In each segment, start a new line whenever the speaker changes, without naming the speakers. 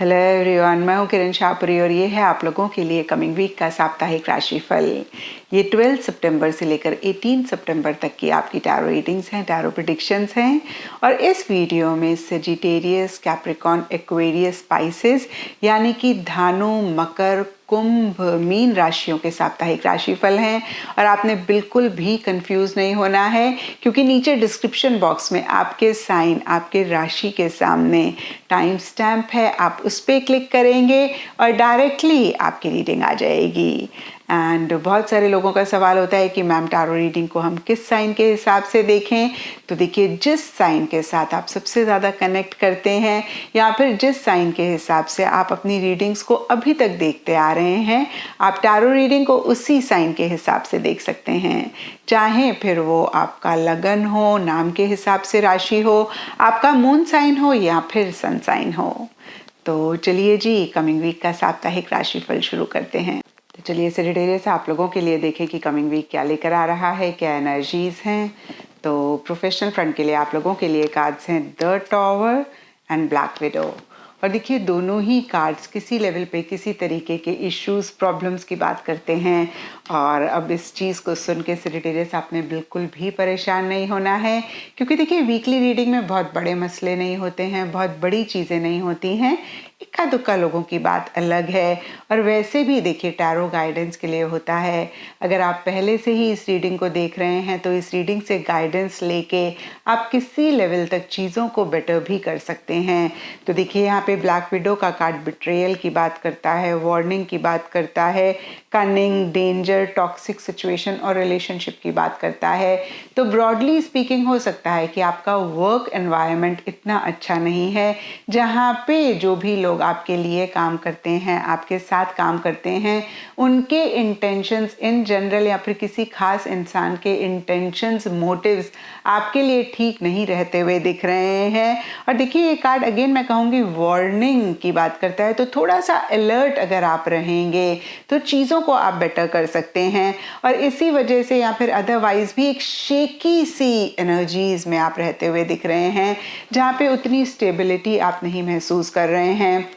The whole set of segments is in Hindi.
हेलो एवरीवन, मैं हूं किरण शाहपुरी और ये है आप लोगों के लिए कमिंग वीक का साप्ताहिक राशिफल। ये 12 सितंबर से लेकर 18 सितंबर तक की आपकी टैरो रीडिंग्स हैं, टैरो प्रेडिक्शंस हैं। और इस वीडियो में सजिटेरियस, कैप्रिकॉर्न, एक्वेरियस, स्पाइसेस यानी कि धानु, मकर, कुंभ, मीन राशियों के साप्ताहिक राशिफल हैं। और आपने बिल्कुल भी कंफ्यूज नहीं होना है, क्योंकि नीचे डिस्क्रिप्शन बॉक्स में आपके साइन, आपके राशि के सामने टाइम स्टैम्प है। आप उस पर क्लिक करेंगे और डायरेक्टली आपकी रीडिंग आ जाएगी। एंड बहुत सारे लोगों का सवाल होता है कि मैम टैरो रीडिंग को हम किस साइन के हिसाब से देखें। तो देखिए, जिस साइन के साथ आप सबसे ज़्यादा कनेक्ट करते हैं या फिर जिस साइन के हिसाब से आप अपनी रीडिंग्स को अभी तक देखते आ रहे हैं, आप टैरो रीडिंग को उसी साइन के हिसाब से देख सकते हैं। चाहे फिर वो आपका लगन हो, नाम के हिसाब से राशि हो, आपका मून साइन हो या फिर सन साइन हो। तो चलिए जी, कमिंग वीक का साप्ताहिक राशिफल शुरू करते हैं। तो चलिए सजिटेरियस आप लोगों के लिए देखें कि कमिंग वीक क्या लेकर आ रहा है, क्या एनर्जीज हैं। तो प्रोफेशनल फ्रंट के लिए आप लोगों के लिए कार्ड्स हैं the tower and black window. और देखिए, दोनों ही कार्ड्स किसी लेवल पे किसी तरीके के इश्यूज, प्रॉब्लम्स की बात करते हैं। और अब इस चीज़ को सुन के सजिटेरियस आपने बिल्कुल भी परेशान नहीं होना है, क्योंकि देखिए, वीकली रीडिंग में बहुत बड़े मसले नहीं होते हैं, बहुत बड़ी चीज़ें नहीं होती हैं। इक्का दुक्का लोगों की बात अलग है। और वैसे भी देखिए, टैरो गाइडेंस के लिए होता है। अगर आप पहले से ही इस रीडिंग को देख रहे हैं तो इस रीडिंग से गाइडेंस लेके आप किसी लेवल तक चीज़ों को बेटर भी कर सकते हैं। तो देखिए, यहाँ पे ब्लैक विडो का कार्ड बिट्रेयल की बात करता है, वार्निंग की बात करता है, कनिंग, डेंजर, टॉक्सिक सिचुएशन और रिलेशनशिप की बात करता है। तो ब्रॉडली स्पीकिंग हो सकता है कि आपका वर्क एनवायरनमेंट इतना अच्छा नहीं है, जहाँ पे जो भी लोग आपके लिए काम करते हैं, आपके साथ काम करते हैं, उनके इंटेंशंस इन जनरल या फिर किसी खास इंसान के इंटेंशंस, मोटिव्स आपके लिए ठीक नहीं रहते हुए दिख रहे हैं। और देखिए, ये कार्ड अगेन मैं कहूँगी वार्निंग की बात करता है। तो थोड़ा सा अलर्ट अगर आप रहेंगे तो चीज़ों को आप बेटर कर सकते हैं। और इसी वजह से या फिर अदरवाइज भी एक शेकी सी एनर्जीज में आप रहते हुए दिख रहे हैं, जहाँ पे उतनी स्टेबिलिटी आप नहीं महसूस कर रहे हैं,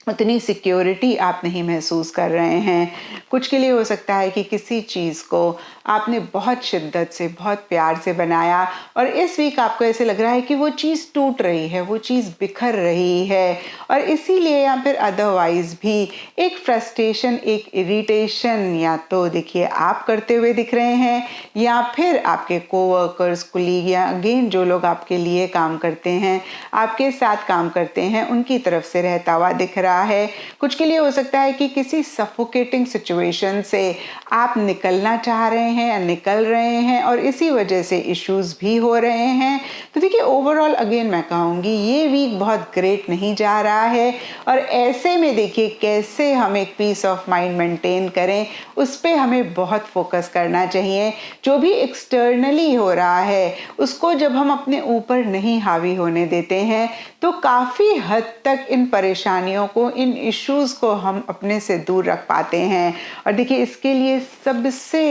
उतनी सिक्योरिटी आप नहीं महसूस कर रहे हैं। कुछ के लिए हो सकता है कि किसी चीज़ को आपने बहुत शिद्दत से, बहुत प्यार से बनाया और इस वीक आपको ऐसे लग रहा है कि वो चीज़ टूट रही है, वो चीज़ बिखर रही है। और इसीलिए या फिर अदरवाइज भी एक फ्रस्ट्रेशन, एक इरिटेशन या तो देखिए आप करते हुए दिख रहे हैं, या फिर आपके कोवर्कर्स, कुलीग या अगेन जो लोग आपके लिए काम करते हैं, आपके साथ काम करते हैं, उनकी तरफ से रहता हुआ दिख रहा है। कुछ के लिए हो सकता है कि किसी सफोकेटिंग सिचुएशन से आप निकलना चाह रहे हैं या निकल रहे हैं और इसी वजह से इश्यूज भी हो रहे हैं। तो देखिए, ओवरऑल अगेन मैं कहूँगी ये वीक बहुत ग्रेट नहीं जा रहा है। और ऐसे में देखिए, कैसे हम एक पीस ऑफ माइंड मेंटेन करें, उस पर हमें बहुत फोकस करना चाहिए। जो भी एक्सटर्नली हो रहा है उसको जब हम अपने ऊपर नहीं हावी होने देते हैं तो काफ़ी हद तक इन परेशानियों को, इन इश्यूज को हम अपने से दूर रख पाते हैं। और देखिए, इसके लिए सबसे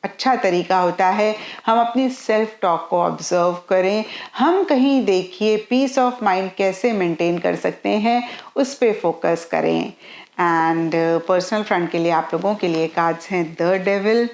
अच्छा तरीका होता है हम अपनी सेल्फ टॉक को ऑब्जर्व करें। हम कहीं देखिए पीस ऑफ माइंड कैसे मेंटेन कर सकते हैं, उस पे फोकस करें। एंड पर्सनल फ्रंट के लिए आप लोगों के लिए कार्ड्स हैं द डेविल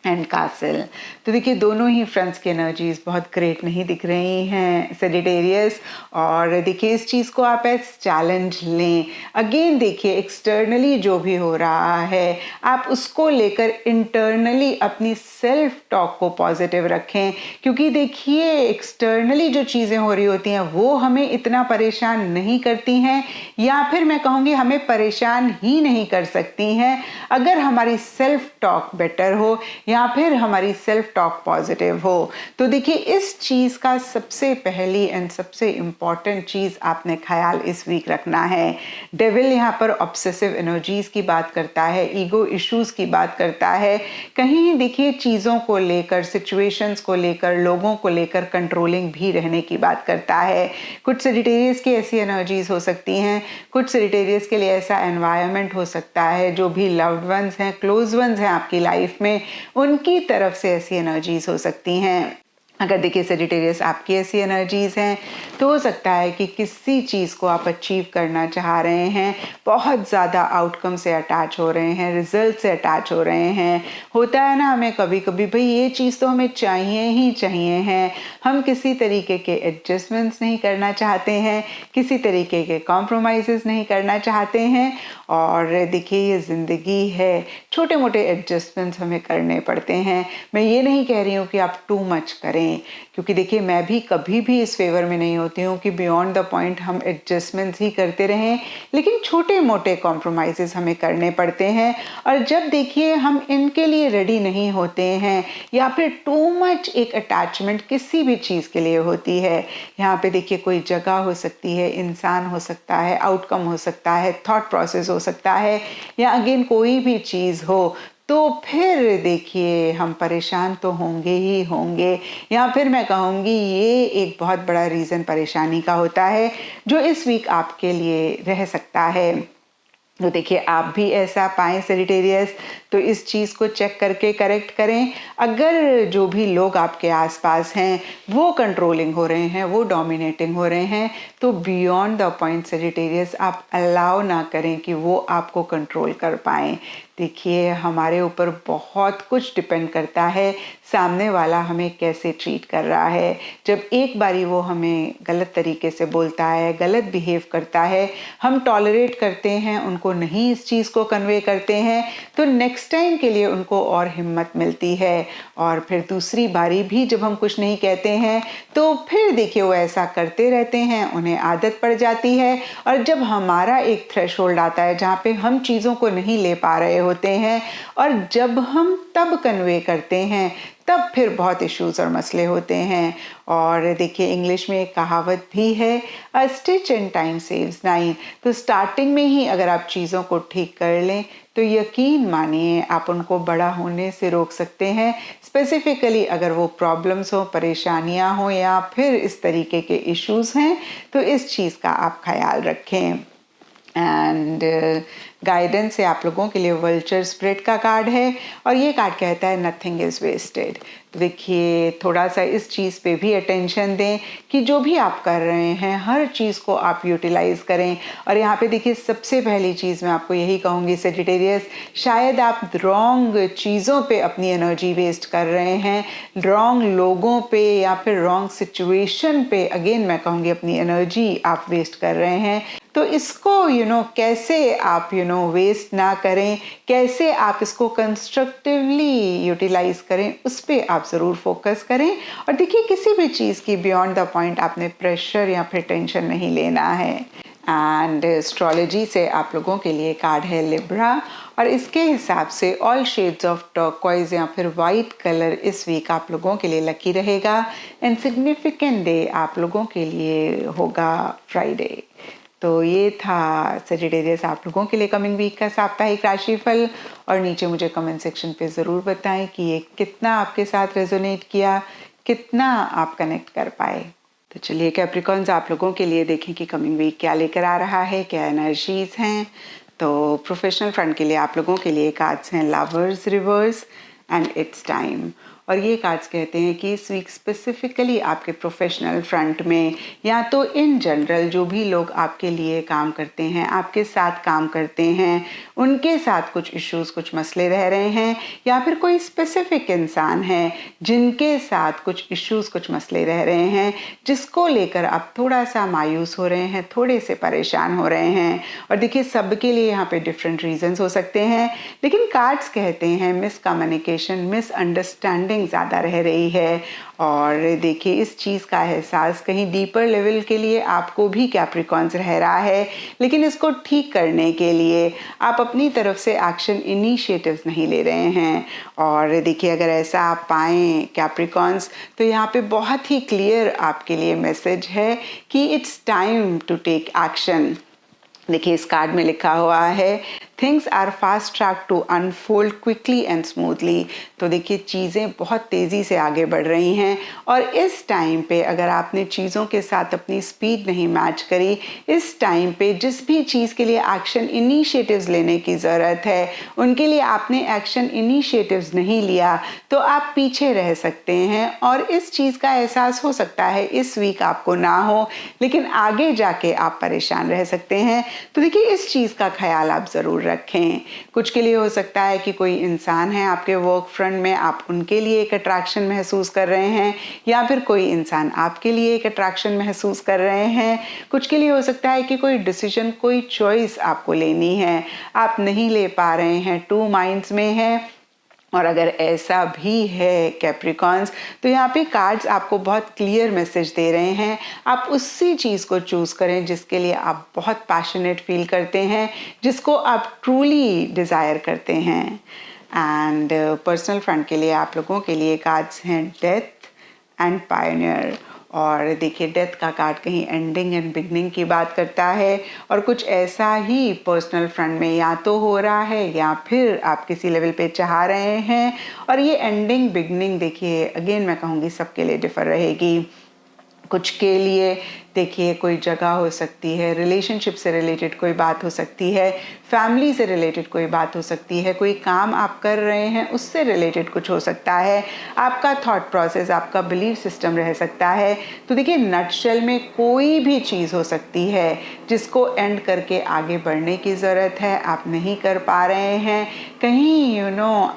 एंड कासल। तो देखिए, दोनों ही फ्रंट्स की एनर्जीज बहुत ग्रेट नहीं दिख रही हैं सजिटेरियस। और देखिए, इस चीज़ को आप एज चैलेंज लें। अगेन देखिए, एक्सटर्नली जो भी हो रहा है आप उसको लेकर इंटरनली अपनी सेल्फ टॉक को पॉजिटिव रखें, क्योंकि देखिए, एक्सटर्नली जो चीज़ें हो रही होती हैं वो हमें इतना परेशान नहीं करती हैं, या फिर मैं कहूँगी हमें परेशान ही नहीं कर सकती हैं अगर हमारी सेल्फ टॉक बेटर हो या फिर हमारी सेल्फ टॉक पॉजिटिव हो। तो देखिए, इस चीज़ का सबसे पहली एंड सबसे इम्पॉर्टेंट चीज़ आपने ख्याल इस वीक रखना है। डेविल यहाँ पर ऑब्सेसिव एनर्जीज की बात करता है, ईगो इश्यूज की बात करता है। कहीं देखिए, चीज़ों को लेकर, सिचुएशंस को लेकर, लोगों को लेकर कंट्रोलिंग भी रहने की बात करता है। कुछ सजिटेरियस की ऐसी एनर्जीज हो सकती हैं, कुछ सजिटेरियस के लिए ऐसा एनवायरनमेंट हो सकता है, जो भी लव्ड वंस हैं, क्लोज वंस हैं आपकी लाइफ में, उनकी तरफ से ऐसी एनर्जीज हो सकती हैं। अगर देखिए सेजिटेरियस आपकी ऐसी एनर्जीज़ हैं तो हो सकता है कि किसी चीज़ को आप अचीव करना चाह रहे हैं, बहुत ज़्यादा आउटकम से अटैच हो रहे हैं, रिजल्ट से अटैच हो रहे हैं। होता है ना हमें कभी कभी भाई ये चीज़ तो हमें चाहिए ही चाहिए हैं, हम किसी तरीके के एडजस्टमेंट्स नहीं करना चाहते हैं, किसी तरीके के कॉम्प्रोमाइज़ नहीं करना चाहते हैं। और देखिए ये ज़िंदगी है, छोटे मोटे एडजस्टमेंट्स हमें करने पड़ते हैं। मैं ये नहीं कह रही हूँ कि आप टू मच करें, क्योंकि देखिए मैं भी कभी भी इस फेवर में नहीं होती हूँ कि बियॉन्ड द पॉइंट हम एडजस्टमेंट्स ही करते रहें, लेकिन छोटे मोटे कॉम्प्रोमाइज़ हमें करने पड़ते हैं। और जब देखिए हम इनके लिए रेडी नहीं होते हैं या फिर टू मच एक अटैचमेंट किसी भी चीज़ के लिए होती है, यहाँ पे देखिए कोई जगह हो सकती है, इंसान हो सकता है, आउटकम हो सकता है, थॉट प्रोसेस हो सकता है, या अगेन कोई भी चीज़ हो, तो फिर देखिए हम परेशान तो होंगे ही होंगे। या फिर मैं कहूँगी ये एक बहुत बड़ा रीज़न परेशानी का होता है जो इस वीक आपके लिए रह सकता है। तो देखिए आप भी ऐसा पाएँ सेजिटेरियस तो इस चीज़ को चेक करके करेक्ट करें। अगर जो भी लोग आपके आसपास हैं वो कंट्रोलिंग हो रहे हैं, वो डोमिनेटिंग हो रहे हैं, तो बियॉन्ड द पॉइंट सेजिटेरियस आप अलाउ ना करें कि वो आपको कंट्रोल कर पाएँ। देखिए हमारे ऊपर बहुत कुछ डिपेंड करता है सामने वाला हमें कैसे ट्रीट कर रहा है। जब एक बारी वो हमें गलत तरीके से बोलता है, गलत बिहेव करता है, हम टॉलरेट करते हैं, उनको नहीं इस चीज़ को कन्वे करते हैं, तो नेक्स्ट टाइम के लिए उनको और हिम्मत मिलती है। और फिर दूसरी बारी भी जब हम कुछ नहीं कहते हैं तो फिर देखिए वो ऐसा करते रहते हैं, उन्हें आदत पड़ जाती है। और जब हमारा एक थ्रेशोल्ड आता है जहाँ पे हम चीज़ों को नहीं ले पा रहे होते हैं और जब हम तब कन्वे करते हैं, तब फिर बहुत इश्यूज और मसले होते हैं। और देखिए इंग्लिश में एक कहावत भी है, अ stitch in time saves nine. तो स्टार्टिंग में ही अगर आप चीज़ों को ठीक कर लें तो यकीन मानिए आप उनको बड़ा होने से रोक सकते हैं। स्पेसिफिकली अगर वो प्रॉब्लम्स हो, परेशानियां हो या फिर इस तरीके के इश्यूज हैं, तो इस चीज़ का आप ख्याल रखें। एंड गाइडेंस है आप लोगों के लिए वल्चर स्पिरिट का कार्ड है और ये कार्ड कहता है नथिंग इज़ वेस्टेड। तो देखिए थोड़ा सा इस चीज़ पे भी अटेंशन दें कि जो भी आप कर रहे हैं हर चीज़ को आप यूटिलाइज करें। और यहाँ पे देखिए सबसे पहली चीज़ मैं आपको यही कहूँगी सेजिटेरियस, शायद आप रॉन्ग चीज़ों पे अपनी एनर्जी वेस्ट कर रहे हैं, रॉन्ग लोगों पे या फिर रॉन्ग सिचुएशन पे अगेन मैं कहूँगी अपनी एनर्जी आप वेस्ट कर रहे हैं। तो इसको कैसे आप वेस्ट ना करें, कैसे आप इसको कंस्ट्रक्टिवली यूटिलाइज करें, उस पर आप ज़रूर फोकस करें। और देखिए किसी भी चीज़ की बियॉन्ड द पॉइंट आपने प्रेशर या फिर टेंशन नहीं लेना है। एंड एस्ट्रोलॉजी से आप लोगों के लिए कार्ड है लिब्रा और इसके हिसाब से ऑल शेड्स ऑफ टर्कोइज या फिर वाइट कलर इस वीक आप लोगों के लिए लकी रहेगा। एंड सिग्निफिकेंट डे आप लोगों के लिए होगा फ्राइडे। तो ये था सेजिटेरियस आप लोगों के लिए कमिंग वीक का साप्ताहिक राशिफल। और नीचे मुझे कमेंट सेक्शन पे ज़रूर बताएं कि ये कितना आपके साथ रेजोनेट किया, कितना आप कनेक्ट कर पाए। तो चलिए कैप्रिकॉन्स आप लोगों के लिए देखें कि कमिंग वीक क्या लेकर आ रहा है, क्या एनर्जीज हैं। तो प्रोफेशनल फ्रंट के लिए आप लोगों के लिए कार्ड्स हैं lovers reverse and it's time. और ये कार्ड्स कहते हैं कि इस वीक स्पेसिफिकली आपके प्रोफेशनल फ्रंट में या तो इन जनरल जो भी लोग आपके लिए काम करते हैं, आपके साथ काम करते हैं, उनके साथ कुछ इश्यूज, कुछ मसले रह रहे हैं, या फिर कोई स्पेसिफिक इंसान है जिनके साथ कुछ इश्यूज, कुछ मसले रह रहे हैं, जिसको लेकर आप थोड़ा सा मायूस हो रहे हैं, थोड़े से परेशान हो रहे हैं। और देखिए सबके लिए यहाँ पे डिफरेंट रीजंस हो सकते हैं, लेकिन कार्ड्स कहते हैं मिसकम्युनिकेशन, मिसअंडरस्टैंडिंग ज़्यादा रह रही है। और देखिए इस चीज़ का एहसास कहीं डीपर लेवल के लिए आपको भी कैप्रिकॉन्स रह रहा है, लेकिन इसको ठीक करने के लिए आप अपनी तरफ से एक्शन इनिशिएटिव्स नहीं ले रहे हैं। और देखिए अगर ऐसा आप पाएँ कैप्रिकॉन्स, तो यहाँ पे बहुत ही क्लियर आपके लिए मैसेज है कि it's time to take action. देखिए इस कार्ड में लिखा हुआ है things are fast track to unfold quickly and smoothly. तो देखिए चीज़ें बहुत तेज़ी से आगे बढ़ रही हैं और इस टाइम पे अगर आपने चीज़ों के साथ अपनी स्पीड नहीं मैच करी, इस टाइम पे जिस भी चीज़ के लिए एक्शन इनिशिएटिव्स लेने की ज़रूरत है उनके लिए आपने एक्शन इनिशिएटिव्स नहीं लिया तो आप पीछे रह सकते हैं और इस चीज़ का एहसास हो सकता है इस वीक आपको ना हो, लेकिन आगे जाके आप परेशान रह सकते हैं। तो देखिए इस चीज़ का ख्याल आप ज़रूर रखें। कुछ के लिए हो सकता है कि कोई इंसान है आपके वर्क फ्रंट में, आप उनके लिए एक अट्रैक्शन महसूस कर रहे हैं या फिर कोई इंसान आपके लिए एक अट्रैक्शन महसूस कर रहे हैं। कुछ के लिए हो सकता है कि कोई डिसीजन, कोई चॉइस आपको लेनी है, आप नहीं ले पा रहे हैं, टू माइंड्स में हैं। और अगर ऐसा भी है कैप्रिकॉन्स, तो यहाँ पे कार्ड्स आपको बहुत क्लियर मैसेज दे रहे हैं, आप उसी चीज़ को चूज़ करें जिसके लिए आप बहुत पैशनेट फील करते हैं, जिसको आप ट्रूली डिज़ायर करते हैं। एंड पर्सनल फ्रंट के लिए आप लोगों के लिए कार्ड्स हैं डेथ एंड पायनियर। और देखिए डेथ का कार्ड कहीं एंडिंग एंड बिगनिंग की बात करता है और कुछ ऐसा ही पर्सनल फ्रंट में या तो हो रहा है या फिर आप किसी लेवल पे चाह रहे हैं। और ये एंडिंग बिगनिंग देखिए अगेन मैं कहूँगी सबके लिए डिफर रहेगी। कुछ के लिए देखिए कोई जगह हो सकती है, रिलेशनशिप से रिलेटेड कोई बात हो सकती है, फैमिली से रिलेटेड कोई बात हो सकती है, कोई काम आप कर रहे हैं उससे रिलेटेड कुछ हो सकता है, आपका थॉट प्रोसेस, आपका बिलीफ सिस्टम रह सकता है। तो देखिए नटशेल में कोई भी चीज़ हो सकती है जिसको एंड करके आगे बढ़ने की ज़रूरत है, आप नहीं कर पा रहे हैं, कहीं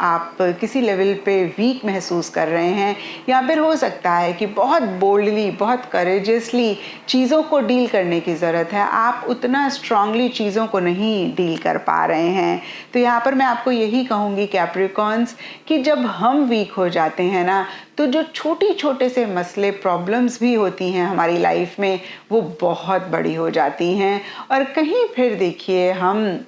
आप किसी लेवल पे वीक महसूस कर रहे हैं, या फिर हो सकता है कि बहुत बोल्डली, बहुत करेजियसली चीज़ों को डील करने की ज़रूरत है, आप उतना स्ट्रांगली चीज़ों को नहीं डील कर पा रहे हैं। तो यहाँ पर मैं आपको यही कहूँगी कैप्रिकॉन्स कि जब हम वीक हो जाते हैं ना, तो जो छोटे से मसले, प्रॉब्लम्स भी होती हैं हमारी लाइफ में, वो बहुत बड़ी हो जाती हैं और कहीं फिर देखिए हम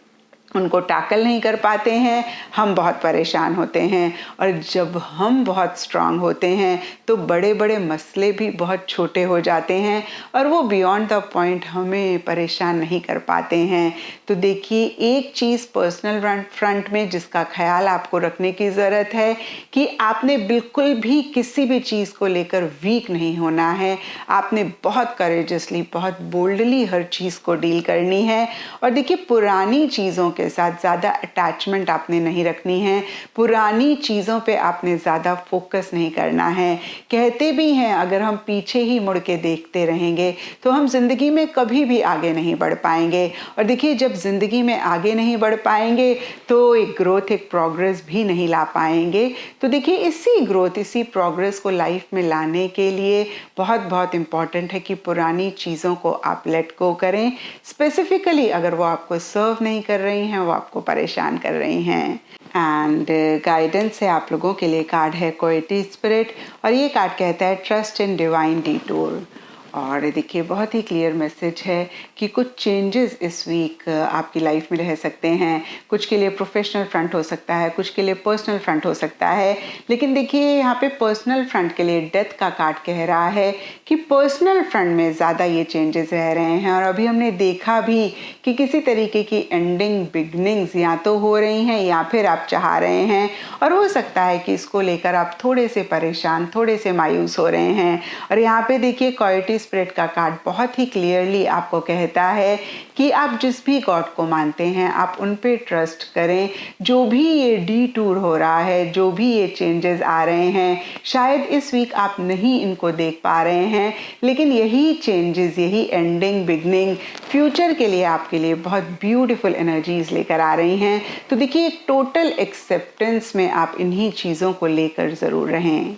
उनको टैकल नहीं कर पाते हैं, हम बहुत परेशान होते हैं। और जब हम बहुत स्ट्रांग होते हैं तो बड़े बड़े मसले भी बहुत छोटे हो जाते हैं और वो बियॉन्ड द पॉइंट हमें परेशान नहीं कर पाते हैं। तो देखिए एक चीज़ पर्सनल फ्रंट में जिसका ख्याल आपको रखने की ज़रूरत है कि आपने बिल्कुल भी किसी भी चीज़ को लेकर वीक नहीं होना है, आपने बहुत करेजसली, बहुत बोल्डली हर चीज़ को डील करनी है। और देखिए पुरानी चीज़ों के साथ ज़्यादा अटैचमेंट आपने नहीं रखनी है, पुरानी चीज़ों पे आपने ज़्यादा फोकस नहीं करना है। कहते भी हैं अगर हम पीछे ही मुड़ के देखते रहेंगे तो हम ज़िंदगी में कभी भी आगे नहीं बढ़ पाएंगे। और देखिए जब ज़िंदगी में आगे नहीं बढ़ पाएंगे तो एक ग्रोथ, एक प्रोग्रेस भी नहीं ला पाएंगे। तो देखिए इसी ग्रोथ, इसी प्रोग्रेस को लाइफ में लाने के लिए बहुत बहुत इम्पॉर्टेंट है कि पुरानी चीज़ों को आप लेट गो करें, स्पेसिफिकली अगर वो आपको सर्व नहीं कर रही हैं, वो आपको परेशान कर रही हैं। एंड गाइडेंस है आप लोगों के लिए कार्ड है क्वालिटी स्पिरिट और ये कार्ड कहता है ट्रस्ट इन डिवाइन डिटूर। और देखिए बहुत ही क्लियर मैसेज है कि कुछ चेंजेस इस वीक आपकी लाइफ में रह सकते हैं। कुछ के लिए प्रोफेशनल फ्रंट हो सकता है, कुछ के लिए पर्सनल फ्रंट हो सकता है, लेकिन देखिए यहाँ पे पर्सनल फ्रंट के लिए डेथ का कार्ड कह रहा है कि पर्सनल फ्रंट में ज़्यादा ये चेंजेस रह रहे हैं। और अभी हमने देखा भी कि किसी तरीके की एंडिंग बिगनिंग्स या तो हो रही हैं या फिर आप चाह रहे हैं, और हो सकता है कि इसको लेकर आप थोड़े से परेशान, थोड़े से मायूस हो रहे हैं। और यहाँ पे देखिए क्वालिटी स्पिरिट का कार्ड बहुत ही क्लियरली आपको कहता है कि आप जिस भी गॉड को मानते हैं आप उन पे ट्रस्ट करें। जो भी ये डिटूर हो रहा है, जो भी ये चेंजेस आ रहे हैं, शायद इस वीक आप नहीं इनको देख पा रहे हैं, लेकिन यही चेंजेस, यही एंडिंग बिगनिंग फ्यूचर के लिए आपके लिए बहुत ब्यूटीफुल एनर्जीज लेकर आ रही हैं। तो देखिए एक टोटल एक्सेप्टेंस में आप इन्हीं चीज़ों को लेकर ज़रूर रहें।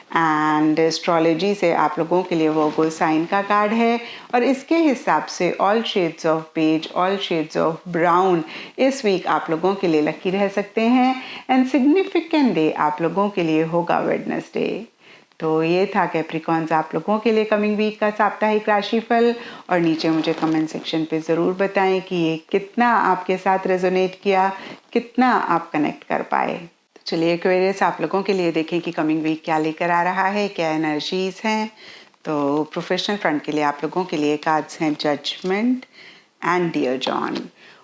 एंड एस्ट्रोलॉजी से आप लोगों के लिए वर्गो साइन का कार्ड है और इसके हिसाब से all shades of beige, all shades of brown इस वीक आप लोगों के लिए लकी रह सकते हैं। एंड सिग्निफिकेंट डे आप लोगों के लिए होगा वेडनेसडे। तो ये था कैप्रिकॉन्स आप लोगों के लिए कमिंग वीक का साप्ताहिक राशिफल। और नीचे मुझे कमेंट सेक्शन पे ज़रूर बताएं कि ये कितना आपके साथ रेजोनेट किया, कितना आप कनेक्ट कर पाए। चलिए एक्वेरियस आप लोगों के लिए देखें कि कमिंग वीक क्या लेकर आ रहा है, क्या एनर्जीज हैं। तो प्रोफेशनल फ्रंट के लिए आप लोगों के लिए कार्ड्स हैं जजमेंट एंड डियर जॉन।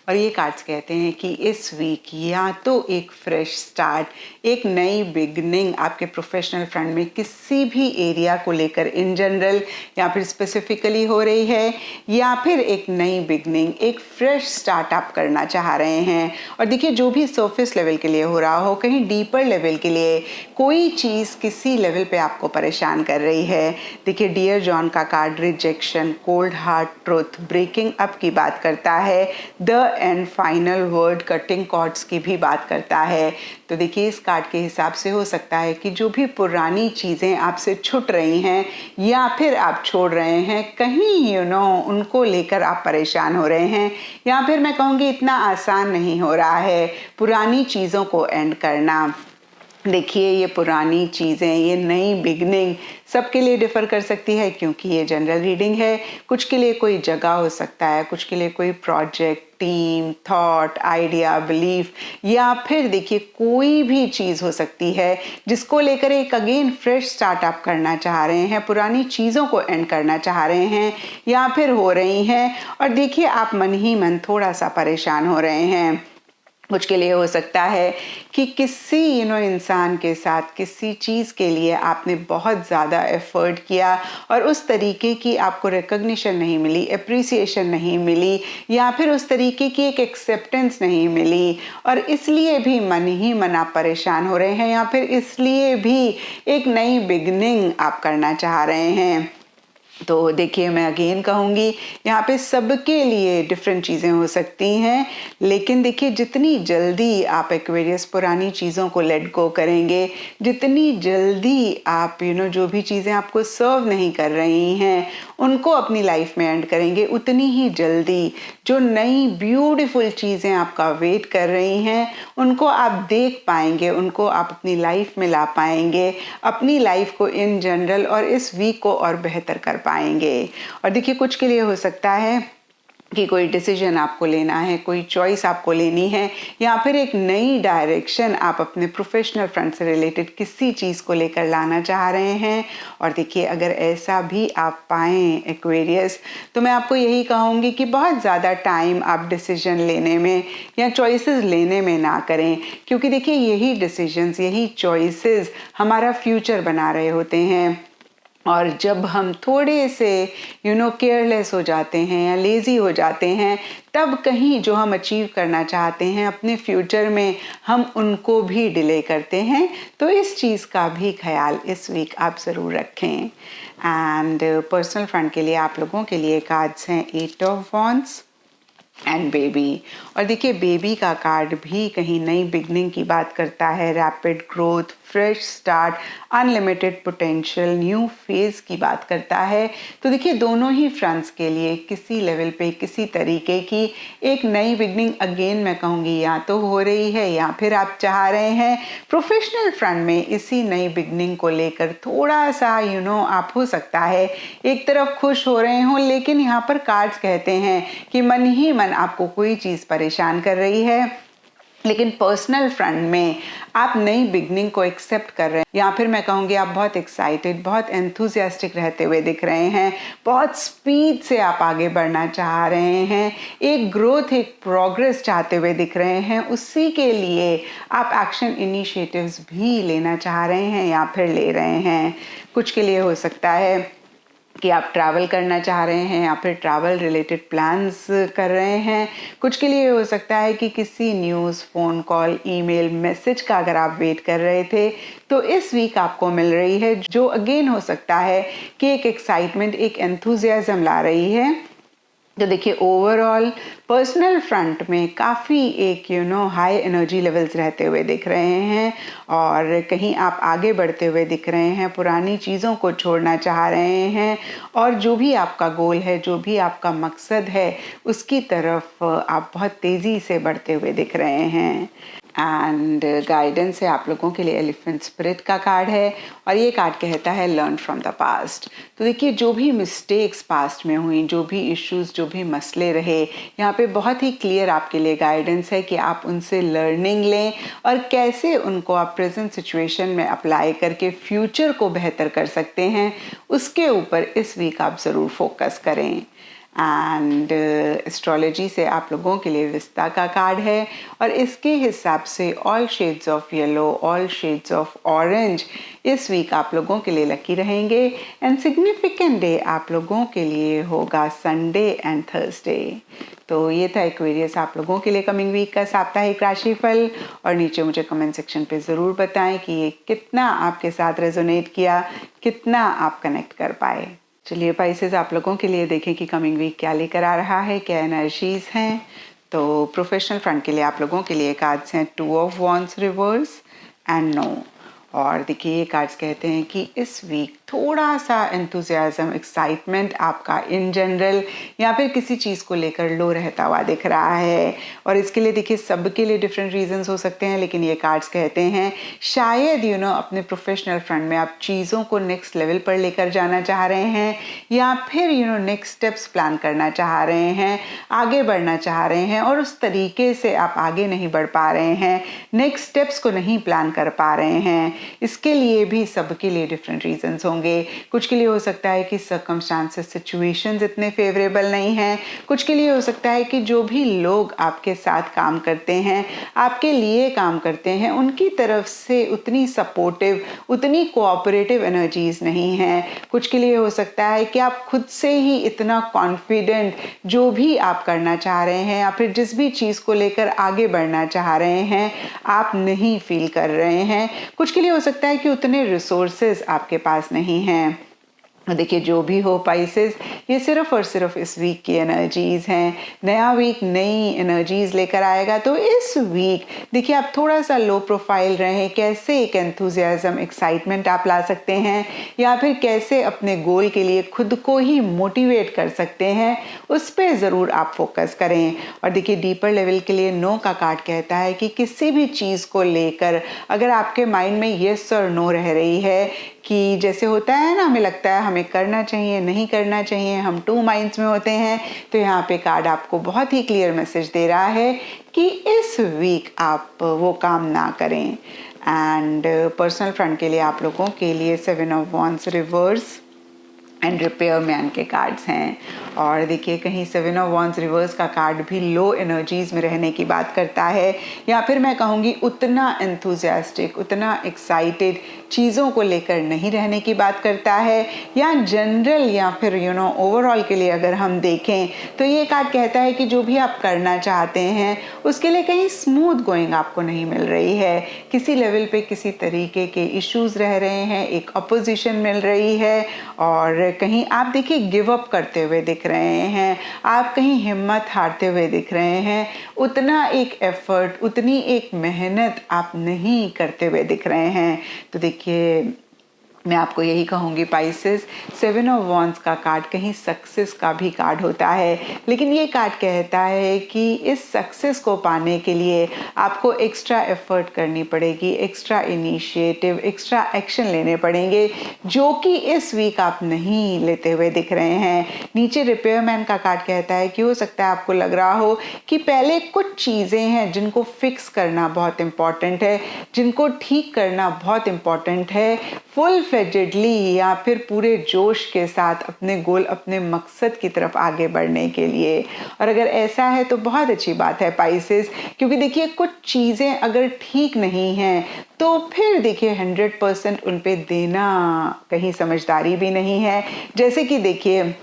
और ये कार्ड्स कहते हैं कि इस वीक या तो एक फ्रेश स्टार्ट, एक नई बिगनिंग आपके प्रोफेशनल फ्रंट में किसी भी एरिया को लेकर इन जनरल या फिर स्पेसिफिकली हो रही है, या फिर एक नई बिगनिंग, एक फ्रेश स्टार्ट आप करना चाह रहे हैं। और देखिए जो भी सरफेस लेवल के लिए हो रहा हो, कहीं डीपर लेवल के लिए कोई चीज़ किसी लेवल पे आपको परेशान कर रही है। देखिए डियर जॉन का card rejection, cold heart truth, breaking up की बात करता है, the end final word, cutting cords की भी बात करता है। तो देखिए इस कार्ड के हिसाब से हो सकता है कि जो भी पुरानी चीज़ें आपसे छूट रही हैं या फिर आप छोड़ रहे हैं, कहीं उनको लेकर आप परेशान हो रहे हैं, या फिर मैं कहूँगी इतना आसान नहीं हो रहा है पुरानी चीज़ों को एंड करना। देखिए ये पुरानी चीज़ें, ये नई बिगनिंग सबके लिए डिफ़र कर सकती है क्योंकि ये जनरल रीडिंग है। कुछ के लिए कोई जगह हो सकता है, कुछ के लिए कोई project, team, thought, idea, belief, या फिर देखिए कोई भी चीज़ हो सकती है जिसको लेकर एक अगेन फ्रेश स्टार्ट आप करना चाह रहे हैं, पुरानी चीज़ों को एंड करना चाह रहे हैं या फिर हो रही हैं। और देखिए आप मन ही मन थोड़ा सा परेशान हो रहे हैं। कुछ के लिए हो सकता है कि किसी इंसान के साथ किसी चीज़ के लिए आपने बहुत ज़्यादा एफर्ट किया और उस तरीके की आपको रिकॉग्निशन नहीं मिली, अप्रिसिएशन नहीं मिली, या फिर उस तरीके की एक एक्सेप्टेंस नहीं मिली, और इसलिए भी मन ही मन आप परेशान हो रहे हैं, या फिर इसलिए भी एक नई बिगनिंग आप करना चाह रहे हैं। तो देखिए मैं अगेन कहूँगी यहाँ पे सबके लिए डिफरेंट चीज़ें हो सकती हैं, लेकिन देखिए जितनी जल्दी आप एक्वेरियस पुरानी चीज़ों को लेट गो करेंगे, जितनी जल्दी आप जो भी चीज़ें आपको सर्व नहीं कर रही हैं उनको अपनी लाइफ में एंड करेंगे, उतनी ही जल्दी जो नई ब्यूटीफुल चीज़ें आपका वेट कर रही हैं उनको आप देख पाएंगे, उनको आप अपनी लाइफ में ला पाएंगे, अपनी लाइफ को इन जनरल और इस वीक को और बेहतर कर पाएंगे। और देखिए कुछ के लिए हो सकता है कि कोई डिसीजन आपको लेना है, कोई चॉइस आपको लेनी है, या फिर एक नई डायरेक्शन आप अपने प्रोफेशनल फ्रंट से रिलेटेड किसी चीज़ को लेकर लाना चाह रहे हैं। और देखिए अगर ऐसा भी आप पाएँ एक्वेरियस, तो मैं आपको यही कहूँगी कि बहुत ज़्यादा टाइम आप डिसीजन लेने में या चॉइसेस लेने में ना करें, क्योंकि देखिए यही डिसीजंस, यही चॉइसेस हमारा फ्यूचर बना रहे होते हैं। और जब हम थोड़े से केयरलेस हो जाते हैं या लेज़ी हो जाते हैं, तब कहीं जो हम अचीव करना चाहते हैं अपने फ्यूचर में हम उनको भी डिले करते हैं। तो इस चीज़ का भी ख्याल इस वीक आप ज़रूर रखें। एंड पर्सनल फ्रंट के लिए आप लोगों के लिए कार्ड्स हैं 8 ऑफ वॉन्ड्स एंड बेबी। और देखिए बेबी का कार्ड भी कहीं नई बिगनिंग की बात करता है, rapid growth, fresh start, unlimited potential, new phase की बात करता है। तो देखिए दोनों ही फ्रंट्स के लिए किसी लेवल पे किसी तरीके की एक नई बिगनिंग अगेन मैं कहूँगी या तो हो रही है, या फिर आप चाह रहे हैं प्रोफेशनल फ्रंट में इसी नई बिगनिंग को लेकर थोड़ा सा आप हो सकता है एक तरफ खुश हो रहे हों, लेकिन यहाँ पर कार्ड्स कहते हैं कि मन ही मन आपको कोई चीज़ परेशान कर रही है, लेकिन पर्सनल फ्रंट में आप नई बिगनिंग को एक्सेप्ट कर रहे हैं, या फिर मैं कहूँगी आप बहुत एक्साइटेड, बहुत एंथुजियास्टिक रहते हुए दिख रहे हैं, बहुत स्पीड से आप आगे बढ़ना चाह रहे हैं, एक ग्रोथ, एक प्रोग्रेस चाहते हुए दिख रहे हैं। उसी के लिए आप एक्शन इनिशिएटिव्स भी लेना चाह रहे हैं या फिर ले रहे हैं। कुछ के लिए हो सकता है कि आप ट्रैवल करना चाह रहे हैं या फिर ट्रैवल रिलेटेड प्लान्स कर रहे हैं। कुछ के लिए हो सकता है कि किसी news, phone call, email, message का अगर आप वेट कर रहे थे तो इस वीक आपको मिल रही है, जो अगेन हो सकता है कि एक एक्साइटमेंट, एक एंथुजियाज्म ला रही है। तो देखिए ओवरऑल पर्सनल फ्रंट में काफ़ी एक हाई एनर्जी लेवल्स रहते हुए दिख रहे हैं, और कहीं आप आगे बढ़ते हुए दिख रहे हैं, पुरानी चीज़ों को छोड़ना चाह रहे हैं, और जो भी आपका गोल है, जो भी आपका मकसद है, उसकी तरफ आप बहुत तेज़ी से बढ़ते हुए दिख रहे हैं। एंड गाइडेंस है आप लोगों के लिए एलिफेंट स्पिरिट का कार्ड है, और ये कार्ड कहता है लर्न फ्रॉम द पास्ट। तो देखिए जो भी मिस्टेक्स पास्ट में हुई, जो भी इश्यूज, जो भी मसले रहे, यहाँ पे बहुत ही क्लियर आपके लिए गाइडेंस है कि आप उनसे लर्निंग लें और कैसे उनको आप प्रेजेंट सिचुएशन में अप्लाई करके फ्यूचर को बेहतर कर सकते हैं, उसके ऊपर इस वीक आप ज़रूर फोकस करें। एंड एस्ट्रोलॉजी से आप लोगों के लिए विस्ता का कार्ड है और इसके हिसाब से all shades of yellow, all shades of orange इस वीक आप लोगों के लिए लकी रहेंगे। एंड सिग्निफिकेंट डे आप लोगों के लिए होगा संडे एंड थर्सडे। तो ये था एक्वेरियस आप लोगों के लिए कमिंग वीक का साप्ताहिक राशिफल। और नीचे मुझे कमेंट सेक्शन पे ज़रूर बताएं कि ये कितना आपके साथ रेजोनेट किया, कितना आप कनेक्ट कर पाए। चलिए पाइसेस, आप लोगों के लिए देखें कि कमिंग वीक क्या लेकर आ रहा है, क्या एनर्जीज हैं। तो प्रोफेशनल फ्रंट के लिए आप लोगों के लिए कार्ड्स हैं 2 of wands reverse and no. और देखिए ये कार्ड्स कहते हैं कि इस वीक थोड़ा सा एंथुजियाज्म, एक्साइटमेंट आपका इन जनरल या फिर किसी चीज़ को लेकर लो रहता हुआ दिख रहा है। और इसके लिए देखिए सबके लिए डिफरेंट रीजंस हो सकते हैं, लेकिन ये कार्ड्स कहते हैं शायद अपने प्रोफेशनल फ्रंट में आप चीज़ों को नेक्स्ट लेवल पर लेकर जाना चाह रहे हैं या फिर नेक्स्ट स्टेप्स प्लान करना चाह रहे हैं, आगे बढ़ना चाह रहे हैं और उस तरीके से आप आगे नहीं बढ़ पा रहे हैं, नेक्स्ट स्टेप्स को नहीं प्लान कर पा रहे हैं। इसके लिए भी सबके लिए डिफरेंट रीजंस होंगे। कुछ के लिए हो सकता है कि सर्कमस्टांसेस, सिचुएशंस इतने फेवरेबल नहीं हैं। कुछ के लिए हो सकता है कि जो भी लोग आपके साथ काम करते हैं, आपके लिए काम करते हैं, उनकी तरफ से उतनी सपोर्टिव, उतनी कोऑपरेटिव एनर्जीज नहीं हैं। कुछ के लिए हो सकता है कि आप खुद से ही इतना कॉन्फिडेंट जो भी आप करना चाह रहे हैं या फिर जिस भी चीज़ को लेकर आगे बढ़ना चाह रहे हैं आप नहीं फील कर रहे हैं। कुछ के लिए हो सकता है कि उतने रिसोर्सेज आपके पास नहीं हैं। देखिए जो भी हो पाइसेस, ये सिर्फ और सिर्फ इस वीक की एनर्जीज हैं। नया वीक नई एनर्जीज लेकर आएगा। तो इस वीक देखिए आप थोड़ा सा लो प्रोफाइल रहें, कैसे एक एंथुजियाज्म, एक्साइटमेंट आप ला सकते हैं या फिर कैसे अपने गोल के लिए खुद को ही मोटिवेट कर सकते हैं, उस पर ज़रूर आप फोकस करें। और देखिए डीपर लेवल के लिए नो का कार्ड कहता है कि किसी भी चीज़ को लेकर अगर आपके माइंड में येस और नो रह रही है, कि जैसे होता है ना, हमें लगता है हमें करना चाहिए, नहीं करना चाहिए, हम टू माइंड्स में होते हैं, तो यहाँ पे कार्ड आपको बहुत ही क्लियर मैसेज दे रहा है कि इस वीक आप वो काम ना करें। एंड पर्सनल फ्रंट के लिए आप लोगों के लिए 7 of wands reverse and repair man के कार्ड्स हैं। और देखिए कहीं 7 ऑफ वॉन्ड्स रिवर्स का कार्ड भी लो एनर्जीज में रहने की बात करता है, या फिर मैं कहूँगी उतना एंथुजियास्टिक, उतना एक्साइटेड चीज़ों को लेकर नहीं रहने की बात करता है, या जनरल या फिर ओवरऑल के लिए अगर हम देखें तो ये कार्ड कहता है कि जो भी आप करना चाहते हैं उसके लिए कहीं स्मूथ गोइंग आपको नहीं मिल रही है। किसी लेवल पे किसी तरीके के इश्यूज रह रहे हैं, एक अपोजिशन मिल रही है और कहीं आप देखिए गिव अप करते हुए दिख रहे हैं, आप कहीं हिम्मत हारते हुए दिख रहे हैं, उतना एक एफर्ट, उतनी एक मेहनत आप नहीं करते हुए दिख रहे हैं। तो देखिए मैं आपको यही कहूँगी पाइसेस, 7 ऑफ वॉन्ड्स का कार्ड कहीं सक्सेस का भी कार्ड होता है, लेकिन ये कार्ड कहता है कि इस सक्सेस को पाने के लिए आपको एक्स्ट्रा एफर्ट करनी पड़ेगी, एक्स्ट्रा इनिशिएटिव, एक्स्ट्रा एक्शन लेने पड़ेंगे, जो कि इस वीक आप नहीं लेते हुए दिख रहे हैं। नीचे रिपेयरमैन का कार्ड कहता है कि हो सकता है आपको लग रहा हो कि पहले कुछ चीज़ें हैं जिनको फिक्स करना बहुत इम्पॉर्टेंट है, जिनको ठीक करना बहुत इम्पॉर्टेंट है, फुल फ्लेजेडली या फिर पूरे जोश के साथ अपने गोल, अपने मकसद की तरफ आगे बढ़ने के लिए। और अगर ऐसा है तो बहुत अच्छी बात है पाइसेस, क्योंकि देखिए कुछ चीज़ें अगर ठीक नहीं हैं तो फिर देखिए 100% उन पे देना कहीं समझदारी भी नहीं है। जैसे कि देखिए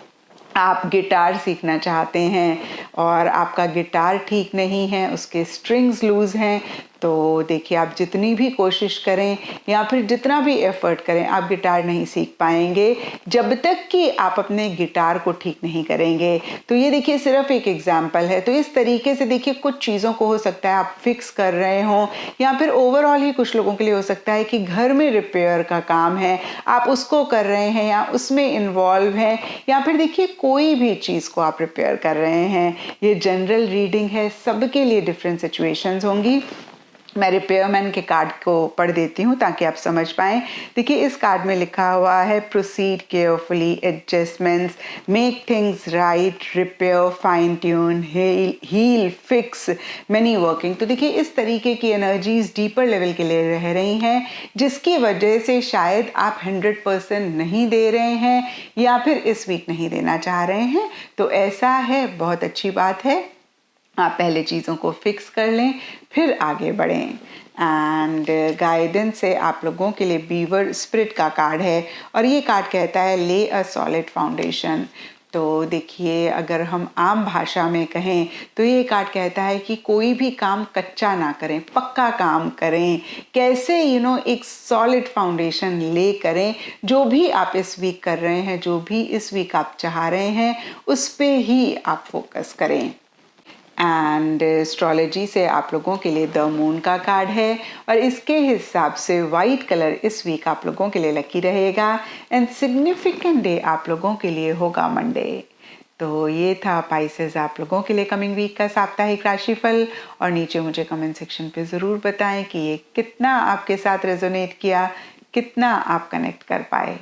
आप गिटार सीखना चाहते हैं और आपका गिटार ठीक नहीं है, उसके स्ट्रिंग्स लूज हैं, तो देखिए आप जितनी भी कोशिश करें या फिर जितना भी एफर्ट करें आप गिटार नहीं सीख पाएंगे जब तक कि आप अपने गिटार को ठीक नहीं करेंगे। तो ये देखिए सिर्फ एक एग्जाम्पल है। तो इस तरीके से देखिए कुछ चीज़ों को हो सकता है आप फिक्स कर रहे हों, या फिर ओवरऑल ही कुछ लोगों के लिए हो सकता है कि घर में रिपेयर का काम है, आप उसको कर रहे हैं या उसमें इन्वॉल्व हैं, या फिर देखिए कोई भी चीज़ को आप रिपेयर कर रहे हैं। ये जनरल रीडिंग है, सबके लिए डिफरेंट सिचुएशंस होंगी। मैं रिपेयरमैन के कार्ड को पढ़ देती हूँ ताकि आप समझ पाएँ। देखिए इस कार्ड में लिखा हुआ है proceed carefully, adjustments, make things right, repair, fine tune, heal, fix, money working. तो देखिए इस तरीके की एनर्जीज डीपर लेवल के लिए रह रही हैं, जिसकी वजह से शायद आप 100% नहीं दे रहे हैं या फिर इस वीक नहीं देना चाह रहे हैं। तो ऐसा है, बहुत अच्छी बात है, आप पहले चीज़ों को फिक्स कर लें फिर आगे बढ़ें। एंड गाइडेंस से आप लोगों के लिए बीवर स्पिरिट का कार्ड है और ये कार्ड कहता है ले अ सॉलिड फाउंडेशन। तो देखिए अगर हम आम भाषा में कहें तो ये कार्ड कहता है कि कोई भी काम कच्चा ना करें, पक्का काम करें। कैसे एक सॉलिड फाउंडेशन ले करें। जो भी आप इस वीक कर रहे हैं, जो भी इस वीक आप चाह रहे हैं, उस पे ही आप फोकस करें। एंड एस्ट्रोलॉजी से आप लोगों के लिए द मून का कार्ड है और इसके हिसाब से वाइट कलर इस वीक आप लोगों के लिए लकी रहेगा एंड सिग्निफिकेंट डे आप लोगों के लिए होगा मंडे। तो ये था पाइसेस आप लोगों के लिए कमिंग वीक का साप्ताहिक राशिफल। और नीचे मुझे कमेंट सेक्शन पे ज़रूर बताएं कि ये कितना आपके साथ रेजोनेट किया, कितना आप कनेक्ट कर पाए।